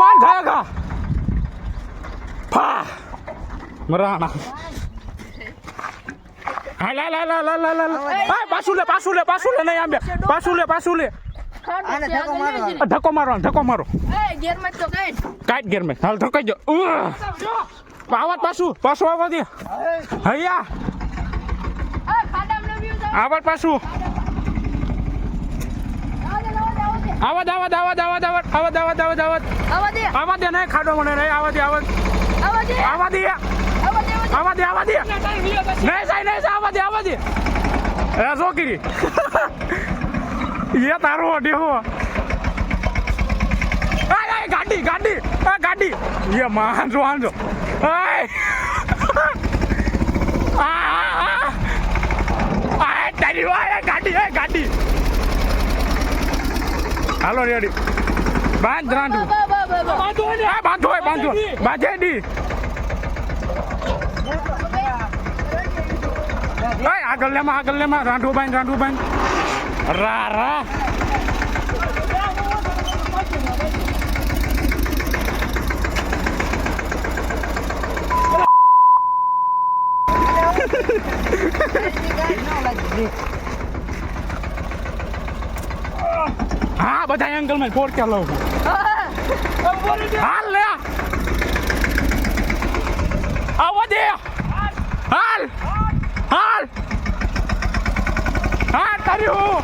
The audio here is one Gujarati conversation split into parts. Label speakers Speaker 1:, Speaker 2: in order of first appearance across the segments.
Speaker 1: बांध खाएगा फा मराना हाय ला ला ला ला ला ला हाय पाछू ले नहीं आंबे पाछू ले
Speaker 2: આને ધક્કો મારો
Speaker 1: ધક્કો મારો
Speaker 3: એ ગેર માં તો
Speaker 1: કાટ ગેર મેં હાલ ધક્કાઈ જો આવાજ પાછું આવવા દે હૈયા
Speaker 3: ખાડામાં નવ્યું જાય
Speaker 1: આવાજ પાછું આવા દે નહીં ખાડો મને નહીં આવા દે નહીં આવા દે એ છોકરી ये तारो देखो गाड़ी ये मांजो तेरी गाड़ी हेलो रेडी बांध रांधू बांधे दी આગળ લેમાં રાંધુ બાંધ રા હા બધા એંગલ માં ફોડ કે લઉં હાલ લે આવો દે હાલ તારી હું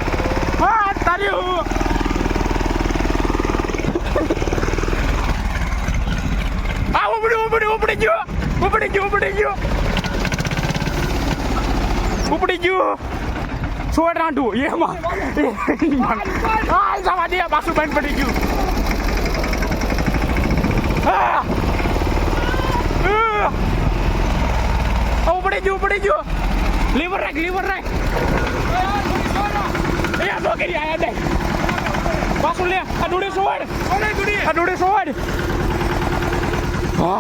Speaker 1: ઉપડી ગયો છોડ રાંધુ એમાં જવા દે પાછું બંધ પડી ગયું ઉપડી ગયો લીવર રાખ એ તો કરી આયા દે પાછું લે આ ડોડે સોડ હા